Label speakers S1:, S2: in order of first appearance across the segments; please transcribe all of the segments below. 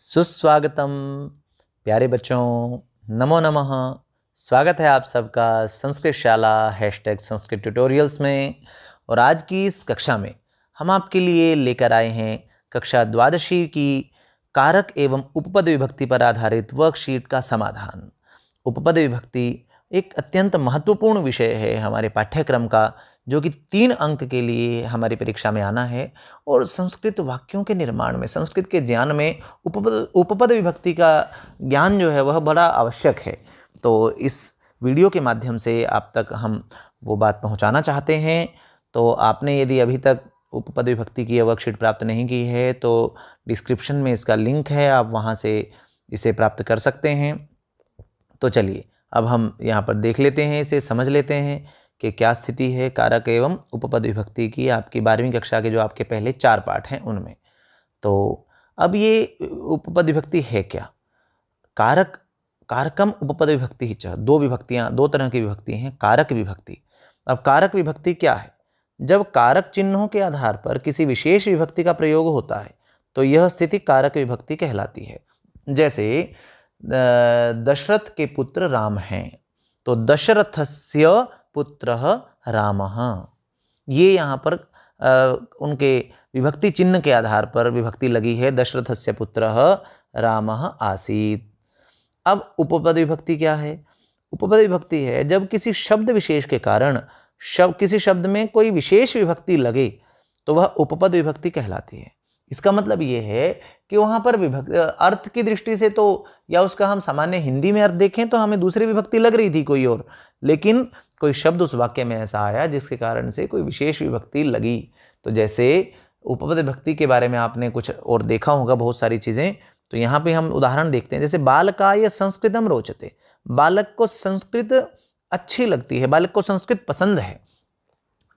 S1: सुस्वागतम प्यारे बच्चों, नमो नमः। स्वागत है आप सबका संस्कृत शाला #संस्कृत ट्यूटोरियल्स में। और आज की इस कक्षा में हम आपके लिए लेकर आए हैं कक्षा द्वादशी की कारक एवं उपपद विभक्ति पर आधारित वर्कशीट का समाधान। उपपद विभक्ति एक अत्यंत महत्वपूर्ण विषय है हमारे पाठ्यक्रम का, जो कि 3 अंक के लिए हमारी परीक्षा में आना है। और संस्कृत वाक्यों के निर्माण में, संस्कृत के ज्ञान में उपपद विभक्ति का ज्ञान जो है वह बड़ा आवश्यक है। तो इस वीडियो के माध्यम से आप तक हम वो बात पहुंचाना चाहते हैं। तो आपने यदि अभी तक उपपद विभक्ति की वर्कशीट प्राप्त नहीं की है तो डिस्क्रिप्शन में इसका लिंक है, आप वहां से इसे प्राप्त कर सकते हैं। तो चलिए अब हम यहाँ पर देख लेते हैं, इसे समझ लेते हैं कि क्या स्थिति है कारक एवं उपपद विभक्ति की आपकी 12वीं कक्षा के जो आपके पहले 4 पाठ हैं उनमें। तो अब ये उपपद विभक्ति है क्या? कारक कारकम उपपद विभक्ति ही च, दो तरह की विभक्ति हैं, कारक विभक्ति। अब कारक विभक्ति क्या है? जब कारक चिन्हों के आधार पर किसी विशेष विभक्ति का प्रयोग होता है तो यह स्थिति कारक विभक्ति कहलाती है। जैसे दशरथ के पुत्र राम हैं, तो दशरथस्य पुत्रः रामः। ये यहाँ पर उनके विभक्ति चिन्ह के आधार पर विभक्ति लगी है, दशरथस्य पुत्रः रामः आसीत्। अब उपपद विभक्ति क्या है? उपपद विभक्ति है जब किसी शब्द विशेष के कारण किसी शब्द में कोई विशेष विभक्ति लगे तो वह उपपद विभक्ति कहलाती है। इसका मतलब ये है कि वहाँ पर अर्थ की दृष्टि से तो, या उसका हम सामान्य हिंदी में अर्थ देखें तो हमें दूसरी विभक्ति लग रही थी कोई और, लेकिन कोई शब्द उस वाक्य में ऐसा आया जिसके कारण से कोई विशेष विभक्ति लगी। तो जैसे उपपद विभक्ति के बारे में आपने कुछ और देखा होगा, बहुत सारी चीज़ें। तो यहाँ पे हम उदाहरण देखते हैं, जैसे बालकाय संस्कृतम रोचते, बालक को संस्कृत अच्छी लगती है, बालक को संस्कृत पसंद है।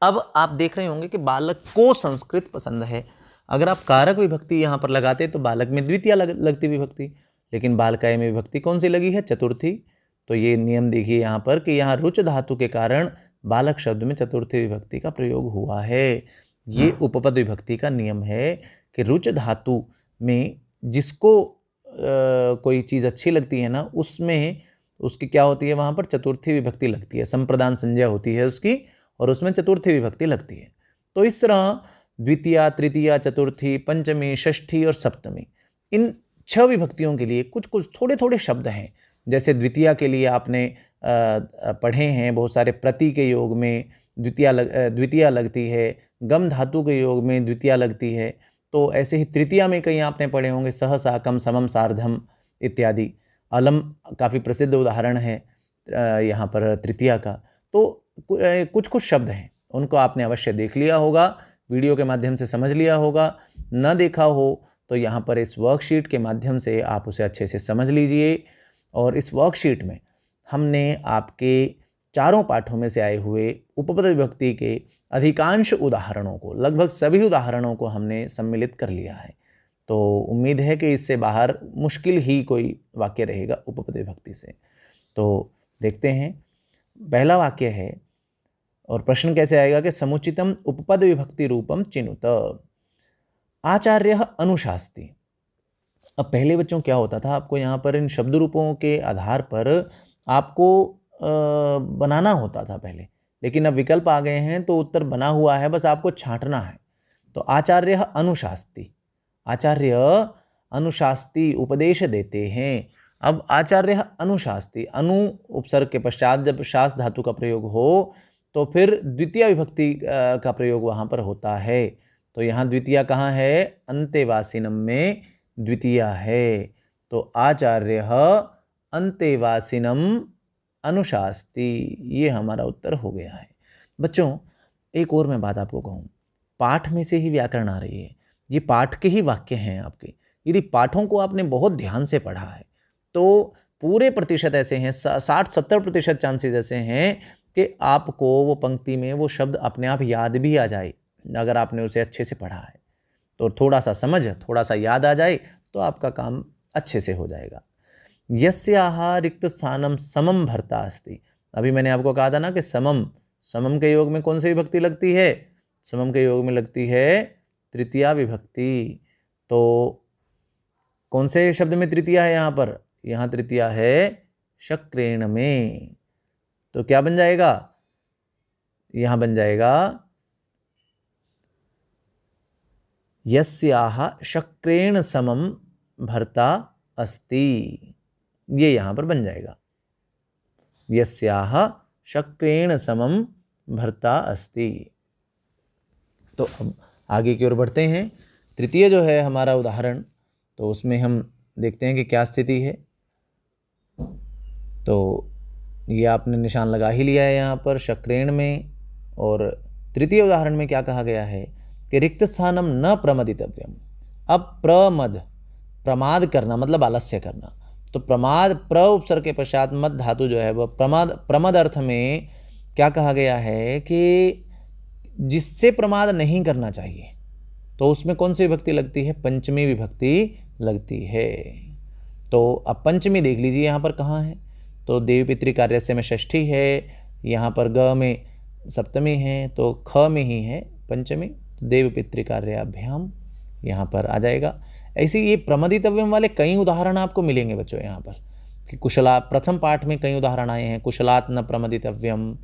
S1: अब आप देख रहे होंगे कि बालक को संस्कृत पसंद है। अगर आप कारक विभक्ति यहाँ पर लगाते तो बालक में द्वितीय लगती विभक्ति, लेकिन बालकाय में विभक्ति कौन सी लगी है? चतुर्थी। तो ये नियम देखिए यहाँ पर कि यहाँ रुच धातु के कारण बालक शब्द में चतुर्थी विभक्ति का प्रयोग हुआ है। ये उपपद विभक्ति का नियम है कि रुच धातु में जिसको कोई चीज़ अच्छी लगती है ना, उसमें उसकी क्या होती है? वहाँ पर चतुर्थी विभक्ति लगती है, संप्रदान संज्ञा होती है उसकी, और उसमें चतुर्थी विभक्ति लगती है। तो इस तरह द्वितीया, तृतीया, चतुर्थी, पंचमी, षष्ठी और सप्तमी, इन 6 विभक्तियों के लिए कुछ कुछ थोड़े थोड़े शब्द हैं। जैसे द्वितीया के लिए आपने पढ़े हैं, बहुत सारे प्रति के योग में द्वितीया लगती है, गम धातु के योग में द्वितीया लगती है। तो ऐसे ही तृतीया में कहीं आपने पढ़े होंगे सह, साकम, समम, सार्धम इत्यादि। अलम काफ़ी प्रसिद्ध उदाहरण है यहाँ पर तृतीया का। तो कुछ कुछ शब्द हैं, उनको आपने अवश्य देख लिया होगा, वीडियो के माध्यम से समझ लिया होगा। न देखा हो तो यहाँ पर इस वर्कशीट के माध्यम से आप उसे अच्छे से समझ लीजिए। और इस वर्कशीट में हमने आपके चारों पाठों में से आए हुए उपपद विभक्ति के अधिकांश उदाहरणों को, लगभग सभी उदाहरणों को हमने सम्मिलित कर लिया है। तो उम्मीद है कि इससे बाहर मुश्किल ही कोई वाक्य रहेगा उपपद विभक्ति से। तो देखते हैं, पहला वाक्य है और प्रश्न कैसे आएगा कि समुचितम उपपद विभक्ति रूपम चिनुत आचार्य अनुशास्ति। अब पहले बच्चों क्या होता था, आपको यहाँ पर इन शब्द रूपों के आधार पर आपको बनाना होता था पहले, लेकिन अब विकल्प आ गए हैं तो उत्तर बना हुआ है, बस आपको छांटना है। तो आचार्य अनुशास्ति, आचार्य अनुशास्ति उपदेश देते हैं। अब आचार्य अनुशास्ति, अनु उपसर्ग के पश्चात जब शास धातु का प्रयोग हो तो फिर द्वितीय विभक्ति का प्रयोग वहाँ पर होता है। तो यहाँ द्वितीय कहाँ है? अंतेवासिनम में द्वितीय है। तो आचार्य अंतेवासिनम अनुशास्ति, ये हमारा उत्तर हो गया है। बच्चों एक और मैं बात आपको कहूँ, पाठ में से ही व्याकरण आ रही है, ये पाठ के ही वाक्य हैं आपके। यदि पाठों को आपने बहुत ध्यान से पढ़ा है तो पूरे प्रतिशत ऐसे हैं, 60-70% चांसेस ऐसे हैं कि आपको वो पंक्ति में वो शब्द अपने आप याद भी आ जाए। अगर आपने उसे अच्छे से पढ़ा है तो थोड़ा सा समझ, थोड़ा सा याद आ जाए तो आपका काम अच्छे से हो जाएगा। यस्याः रिक्त स्थानम समम भर्ता अस्ति। अभी मैंने आपको कहा था ना कि समम के योग में कौन सी विभक्ति लगती है? समम के योग में लगती है तृतीया विभक्ति। तो कौन से शब्द में तृतीया है यहाँ पर? यहाँ तृतीया है शक्रेण में। तो क्या बन जाएगा? यहाँ बन जाएगा यस्याह शक्रेण समम भर्ता अस्ति। ये यहाँ पर बन जाएगा यस्याह शक्रेण समम भर्ता अस्ति। तो अब आगे की ओर बढ़ते हैं। तृतीय जो है हमारा उदाहरण, तो उसमें हम देखते हैं कि क्या स्थिति है। तो ये आपने निशान लगा ही लिया है यहाँ पर शक्रेण में। और तृतीय उदाहरण में क्या कहा गया है कि रिक्त स्थानम न प्रमदितव्यम। अब प्रमाद करना मतलब आलस्य करना। तो प्रमाद, प्र उपसर्ग के पश्चात मद धातु जो है वह प्रमद अर्थ में क्या कहा गया है कि जिससे प्रमाद नहीं करना चाहिए, तो उसमें कौन सी विभक्ति लगती है? पंचमी विभक्ति लगती है। तो अब पंचमी देख लीजिए यहाँ पर कहाँ है। तो देव पितृ कार्यस्य में षष्ठी है, यहाँ पर ग में सप्तमी है, तो ख में ही है पंचमी। तो देव पितृ कार्याभ्याम यहाँ पर आ जाएगा। ऐसे ये प्रमदितव्यम वाले कई उदाहरण आपको मिलेंगे बच्चों यहाँ पर कि कुशला, प्रथम पाठ में कई उदाहरण आए हैं, कुशलात् न प्रमदितव्यम,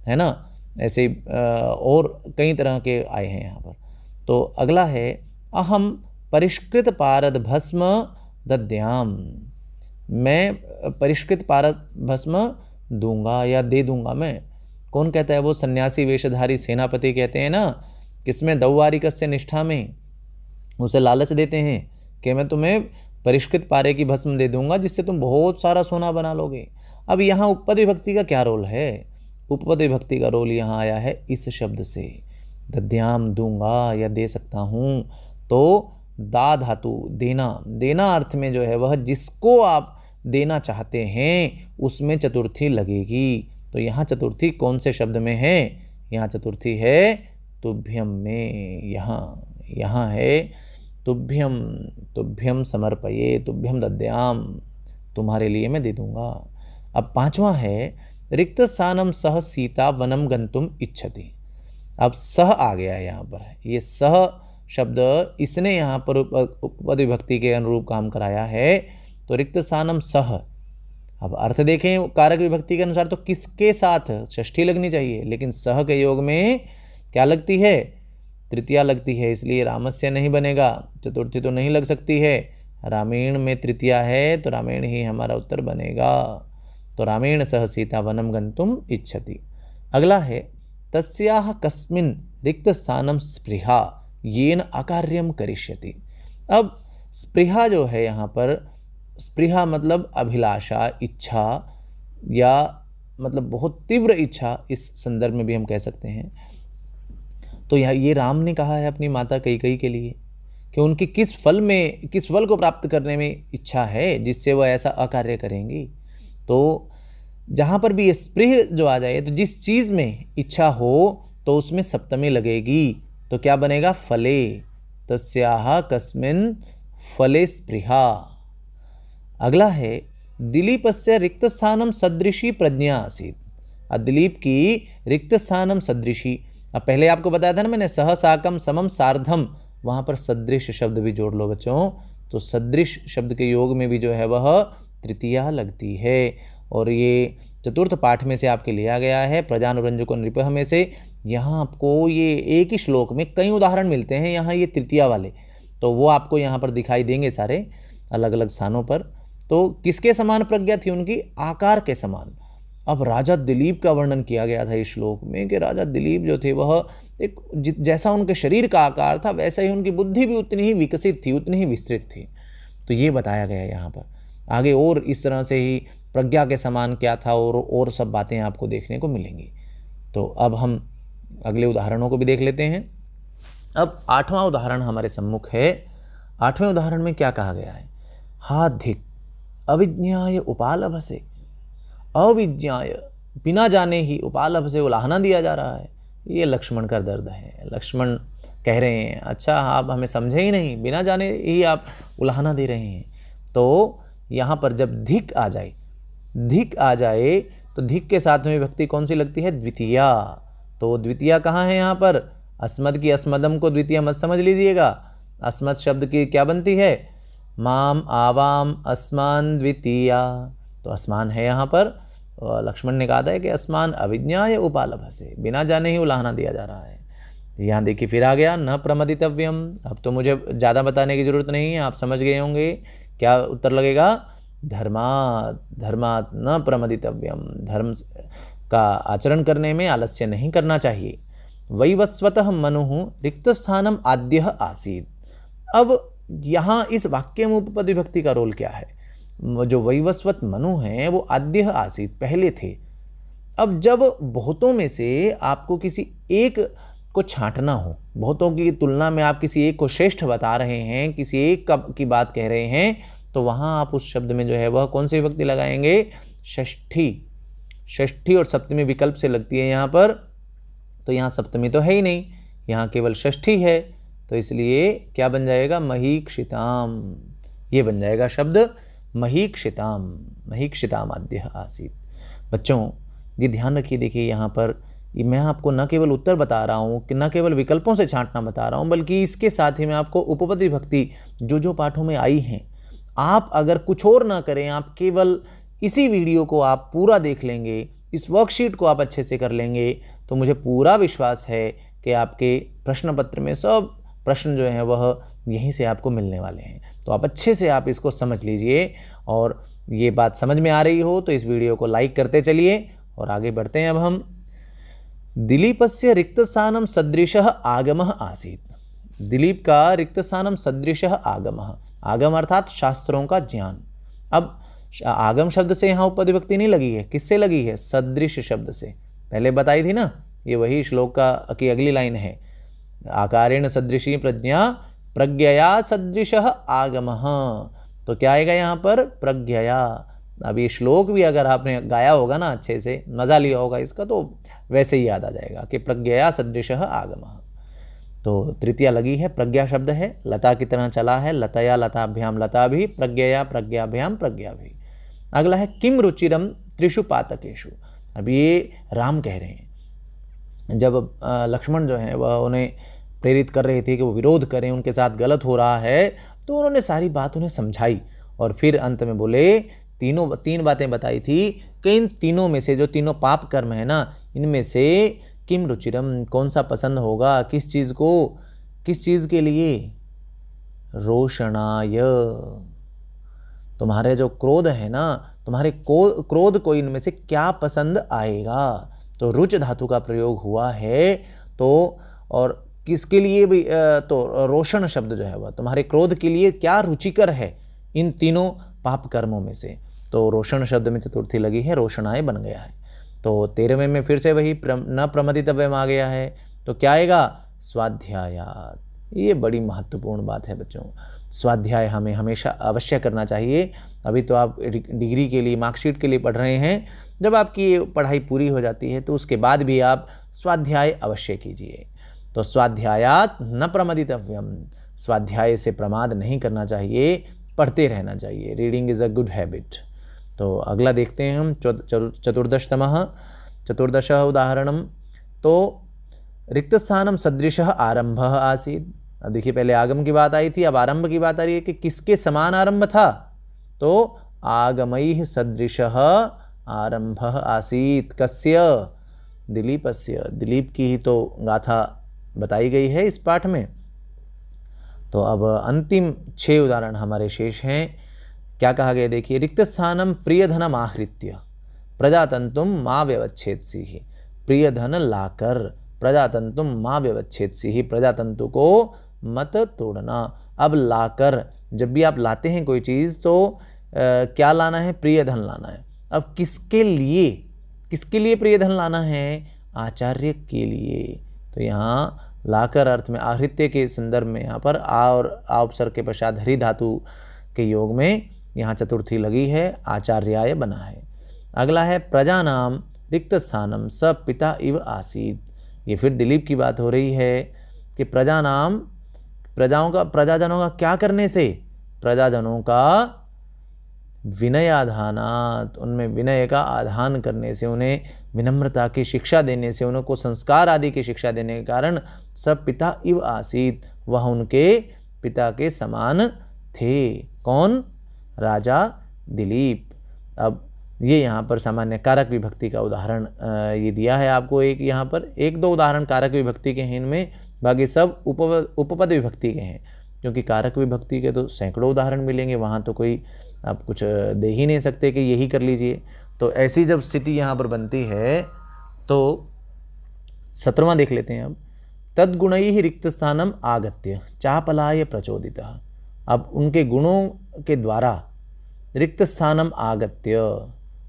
S1: है ना। ऐसे और कई तरह के आए हैं यहाँ पर। तो अगला है अहम परिष्कृत पारद भस्म दद्याम। मैं परिष्कृत पारद भस्म दूंगा या दे दूंगा मैं। कौन कहता है? वो सन्यासी वेशधारी सेनापति कहते हैं ना, किसमें? दौवारिकस्य निष्ठा में। उसे लालच देते हैं कि मैं तुम्हें परिष्कृत पारे की भस्म दे दूंगा जिससे तुम बहुत सारा सोना बना लोगे। अब यहाँ उपपद विभक्ति का क्या रोल है? उपपद विभक्ति का रोल यहाँ आया है इस शब्द से, दद्याम दूंगा या दे सकता हूँ। तो दा धातु देना, देना अर्थ में जो है वह जिसको आप देना चाहते हैं उसमें चतुर्थी लगेगी। तो यहाँ चतुर्थी कौन से शब्द में है? यहाँ चतुर्थी है तुभ्यम में। यहाँ है तुभ्यम, तुभ्यम समर्पये, तुभ्यम दद्याम, तुम्हारे लिए मैं दे दूंगा। अब पांचवा है रिक्त स्थानम सह सीता वनम गंतुम इच्छति। अब सह आ गया है यहाँ पर। ये सह शब्द इसने यहाँ पर उपपद विभक्ति के अनुरूप काम कराया है। तो रिक्त स्थानम सह। अब अर्थ देखें कारक विभक्ति के अनुसार तो किसके साथ? षष्ठी लगनी चाहिए, लेकिन सह के योग में क्या लगती है? तृतीया लगती है, इसलिए रामस्य नहीं बनेगा। चतुर्थी तो नहीं लग सकती है। रामेण में तृतीया है तो रामेण ही हमारा उत्तर बनेगा। तो रामेण सह सीता वनम गंतुम इच्छति। अगला है तस्याह कस्मिन रिक्त स्थानम स्पृहा येन अकार्यम करिष्यति। अब स्पृहा जो है यहाँ पर, स्पृहा मतलब अभिलाषा, इच्छा, या मतलब बहुत तीव्र इच्छा, इस संदर्भ में भी हम कह सकते हैं। तो ये राम ने कहा है अपनी माता कैकेयी के लिए कि उनकी किस फल को प्राप्त करने में इच्छा है जिससे वह ऐसा अकार्य करेंगी। तो जहाँ पर भी ये स्पृह जो आ जाए, तो जिस चीज़ में इच्छा हो तो उसमें सप्तमी लगेगी। तो क्या बनेगा? फले। तस्याह कस्मिन फले स्पृहा। अगला है दिलीपस्य रिक्त स्थानम सदृशी प्रज्ञा आसीत्। दिलीप की रिक्त स्थानम सदृशी। अब पहले आपको बताया था ना मैंने, सह साकम समम सार्धम, वहाँ पर सदृश शब्द भी जोड़ लो बच्चों। तो सदृश शब्द के योग में भी जो है वह तृतीया लगती है। और ये चतुर्थ पाठ में से आपके लिया गया है, प्रजानुरंजको नृपः में से। यहाँ आपको ये एक ही श्लोक में कई उदाहरण मिलते हैं यहाँ ये तृतीया वाले, तो वो आपको यहाँ पर दिखाई देंगे सारे अलग अलग स्थानों पर। तो किसके समान प्रज्ञा थी उनकी? आकार के समान। अब राजा दिलीप का वर्णन किया गया था इस श्लोक में कि राजा दिलीप जो थे वह एक जैसा उनके शरीर का आकार था वैसा ही उनकी बुद्धि भी उतनी ही विकसित थी, उतनी ही विस्तृत थी। तो ये बताया गया है यहाँ पर। आगे और इस तरह से ही प्रज्ञा के समान क्या था और सब बातें आपको देखने को मिलेंगी। तो अब हम अगले उदाहरणों को भी देख लेते हैं। अब 8वां उदाहरण हमारे सम्मुख है। 8वें उदाहरण में क्या कहा गया है? हाधिक अविज्ञाय उपालभ से, अविज्ञाय बिना जाने ही उपालभ से उलाहना दिया जा रहा है। ये लक्ष्मण का दर्द है। लक्ष्मण कह रहे हैं अच्छा आप हमें समझे ही नहीं, बिना जाने ही आप उलाहना दे रहे हैं। तो यहाँ पर जब धिक आ जाए तो धिक के साथ में विभक्ति कौन सी लगती है? द्वितीया। तो द्वितीया कहाँ है यहाँ पर? अस्मद की अस्मदम को द्वितीया मत समझ लीजिएगा। अस्मद शब्द की क्या बनती है? माम आवाम अस्मान द्वितीया, तो अस्मान है यहाँ पर। लक्ष्मण ने कहा था कि अस्मान अविज्ञाय उपालभसे, बिना जाने ही उलाहना दिया जा रहा है। यहाँ देखिए फिर आ गया न प्रमदितव्यम। अब तो मुझे ज़्यादा बताने की ज़रूरत नहीं है, आप समझ गए होंगे क्या उत्तर लगेगा। धर्मात्, धर्मात् न प्रमदितव्यम, धर्म का आचरण करने में आलस्य नहीं करना चाहिए। वैवस्वतः मनुः रिक्त स्थानम आद्यः आसीत्। अब यहाँ इस वाक्य में उपपद विभक्ति का रोल क्या है। जो वैवस्वत मनु हैं वो आद्यः आसीत्, पहले थे। अब जब बहुतों में से आपको किसी एक को छांटना हो, बहुतों की तुलना में आप किसी एक को श्रेष्ठ बता रहे हैं, किसी एक की बात कह रहे हैं, तो वहाँ आप उस शब्द में जो है वह कौन सी विभक्ति लगाएंगे, षष्ठी। षष्ठी और सप्तमी विकल्प से लगती है यहाँ पर, तो यहाँ सप्तमी तो है ही नहीं, यहाँ केवल षष्ठी है, तो इसलिए क्या बन जाएगा, महीक्षिताम। ये बन जाएगा शब्द महीक्षिताम, महीक्षिताम आद्यः आसीत्। बच्चों ये ध्यान रखिए, देखिए यहाँ पर मैं आपको न केवल उत्तर बता रहा हूँ कि न केवल विकल्पों से छांटना बता रहा हूँ, बल्कि इसके साथ ही मैं आपको उपपद विभक्ति जो पाठों में आई हैं, आप अगर कुछ और ना करें, आप केवल इसी वीडियो को आप पूरा देख लेंगे, इस वर्कशीट को आप अच्छे से कर लेंगे, तो मुझे पूरा विश्वास है कि आपके प्रश्न पत्र में सब प्रश्न जो हैं वह यहीं से आपको मिलने वाले हैं। तो आप अच्छे से आप इसको समझ लीजिए, और ये बात समझ में आ रही हो तो इस वीडियो को लाइक करते चलिए और आगे बढ़ते हैं। अब हम दिलीपस्य रिक्तस्थानं सदृशः आगमः आसीत्। दिलीप का रिक्तस्थानं सदृशः आगमः, आगम अर्थात शास्त्रों का ज्ञान। अब आगम शब्द से यहाँ उपपद विभक्ति नहीं लगी है, किससे लगी है, सदृश शब्द से। पहले बताई थी ना, ये वही श्लोक का की अगली लाइन है, आकारेण सदृशी प्रज्ञा प्रज्ञया सदृशः आगमः। तो क्या आएगा यहाँ पर, प्रज्ञया। अब ये श्लोक भी अगर आपने गाया होगा ना, अच्छे से मज़ा लिया होगा इसका, तो वैसे ही याद आ जाएगा कि प्रज्ञया सदृशः आगमः। तो तृतीया लगी है, प्रज्ञा शब्द है, लता की तरह चला है, लतया लताभ्याम लता भी, प्रज्ञया प्रज्ञाभ्याम प्रज्ञा भी। अगला है किम रुचिरम त्रिषु पातकेषु। अब ये राम कह रहे हैं, जब लक्ष्मण जो है वह उन्हें प्रेरित कर रहे थे कि वो विरोध करें, उनके साथ गलत हो रहा है, तो उन्होंने सारी बात उन्हें समझाई और फिर अंत में बोले, तीन बातें बताई थी कि इन तीनों में से, जो तीनों पाप कर्म है ना, इनमें से किम रुचिरम, कौन सा पसंद होगा, किस चीज़ को, किस चीज़ के लिए, रोषणाय। तुम्हारे जो क्रोध है ना, तुम्हारे क्रोध को इनमें से क्या पसंद आएगा। तो रुच धातु का प्रयोग हुआ है, तो और किसके लिए भी, तो रोषण शब्द जो है वह तुम्हारे क्रोध के लिए क्या रुचिकर है इन तीनों पाप कर्मों में से। तो रोषण शब्द में चतुर्थी लगी है, रोषणाय बन गया है। तो 13वें में फिर से वही न प्रमदितव्यम आ गया है, तो क्या आएगा, स्वाध्यायात्। ये बड़ी महत्वपूर्ण बात है बच्चों, स्वाध्याय हमें हमेशा अवश्य करना चाहिए। अभी तो आप डिग्री के लिए, मार्कशीट के लिए पढ़ रहे हैं, जब आपकी ये पढ़ाई पूरी हो जाती है तो उसके बाद भी आप स्वाध्याय अवश्य कीजिए। तो स्वाध्यायात् न प्रमदितव्यम, स्वाध्याय से प्रमाद नहीं करना चाहिए, पढ़ते रहना चाहिए। Reading is a good habit. तो अगला देखते हैं हम, चतुर्दश उदाहरणम। तो रिक्तस्थानम सदृशः आरंभः आसीत्। अब देखिए पहले आगम की बात आई थी, अब आरंभ की बात आ रही है कि किसके समान आरंभ था, तो आगमैः सदृशः आरंभः आसीत्। कस्य, दिलीपस्य, दिलीप की ही तो गाथा बताई गई है इस पाठ में। तो अब अंतिम 6 उदाहरण हमारे शेष हैं। क्या कहा गया देखिए, रिक्तस्थानम प्रियधनम आहृत्य प्रजातंतुम माँ व्यवच्छेदसीहि। प्रियधन लाकर प्रजातंतुम माँ व्यवच्छेदसीहि, प्रजातंतु को मत तोड़ना। अब लाकर, जब भी आप लाते हैं कोई चीज़ तो क्या लाना है, प्रियधन लाना है। अब किसके लिए प्रियधन लाना है, आचार्य के लिए। तो यहाँ लाकर अर्थ में आहृत्य के संदर्भ में यहाँ पर आ और आ उपसर्ग के पश्चात हरि धातु के योग में यहाँ चतुर्थी लगी है, आचार्याय बना है। अगला है प्रजानाम रिक्तस्थानम स पिता इव आसीत्। ये फिर दिलीप की बात हो रही है कि प्रजाजनों का क्या करने से, प्रजाजनों का विनयाधानात्, उनमें विनय का आधान करने से, उन्हें विनम्रता की शिक्षा देने से, उनको संस्कार आदि की शिक्षा देने के कारण सब पिता इव आसीत्, वह उनके पिता के समान थे। कौन? राजा दिलीप। अब ये यहाँ पर सामान्य कारक विभक्ति का उदाहरण ये दिया है आपको, एक यहाँ पर 1-2 उदाहरण कारक विभक्ति के हैं इनमें, बाकी सब उपपद विभक्ति के हैं, क्योंकि कारक विभक्ति के तो सैकड़ों उदाहरण मिलेंगे, वहाँ तो कोई आप कुछ दे ही नहीं सकते कि यही कर लीजिए। तो ऐसी जब स्थिति यहाँ पर बनती है तो 17वां देख लेते हैं अब। तद्गुणैः रिक्त स्थानम आगत्य चापलाय प्रचोदितः। अब उनके गुणों के द्वारा रिक्त स्थानम आगत्य,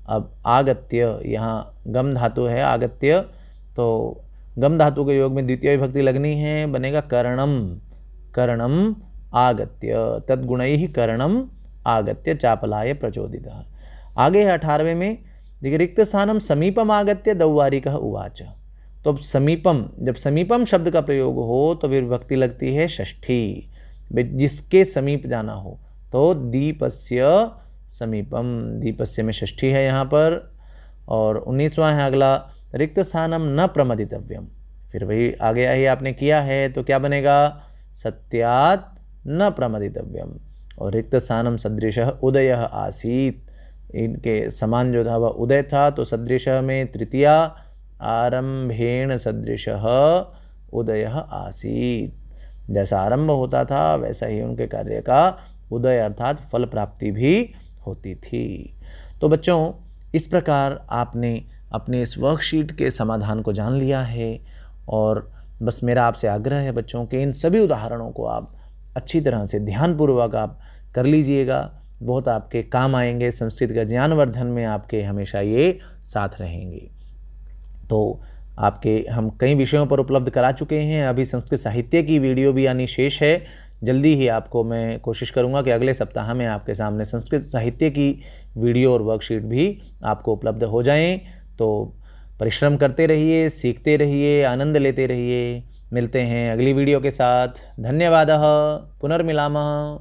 S1: अब आगत्य यहाँ गम धातु है आगत्य, तो गम धातु के योग में द्वितीय विभक्ति लगनी है, बनेगा करणम, करणम आगत्य, तद्गुणैः करणम आगत्य चापलाय प्रचोदितः। आगे है 18वें में, देखिए रिक्त स्थानम समीपम आगत्य दौवारिकः उवाच। तो अब समीपम, जब समीपम शब्द का प्रयोग हो तो फिर विभक्ति लगती है षष्ठी, जिसके समीप जाना हो, तो दीपस्य समीपम, दीपस्य में षष्ठी है यहाँ पर। और 19वां है अगला, रिक्त स्थानम न प्रमदितव्यम। फिर वही आगे ही आपने किया है तो क्या बनेगा? सत्यात् न प्रमदितव्यम। और रिक्त स्थानम सदृशः उदयः आसीत्, इनके समान जो था वह उदय था, तो सदृशः में तृतीया आरंभेण सदृशः उदयः आसीत्। जैसा आरंभ होता था वैसा ही उनके कार्य का उदय अर्थात फल प्राप्ति भी होती थी। तो बच्चों, इस प्रकार आपने अपने इस वर्कशीट के समाधान को जान लिया है, और बस मेरा आपसे आग्रह है बच्चों कि इन सभी उदाहरणों को आप अच्छी तरह से ध्यानपूर्वक आप कर लीजिएगा, बहुत आपके काम आएंगे, संस्कृत का ज्ञानवर्धन में आपके हमेशा ये साथ रहेंगे। तो आपके हम कई विषयों पर उपलब्ध करा चुके हैं, अभी संस्कृत साहित्य की वीडियो भी आनी शेष है। जल्दी ही आपको मैं कोशिश करूंगा कि अगले सप्ताह में आपके सामने संस्कृत साहित्य की वीडियो और वर्कशीट भी आपको उपलब्ध हो जाएं। तो परिश्रम करते रहिए, सीखते रहिए, आनंद लेते रहिए। मिलते हैं अगली वीडियो के साथ। धन्यवादः। पुनर्मिलामः।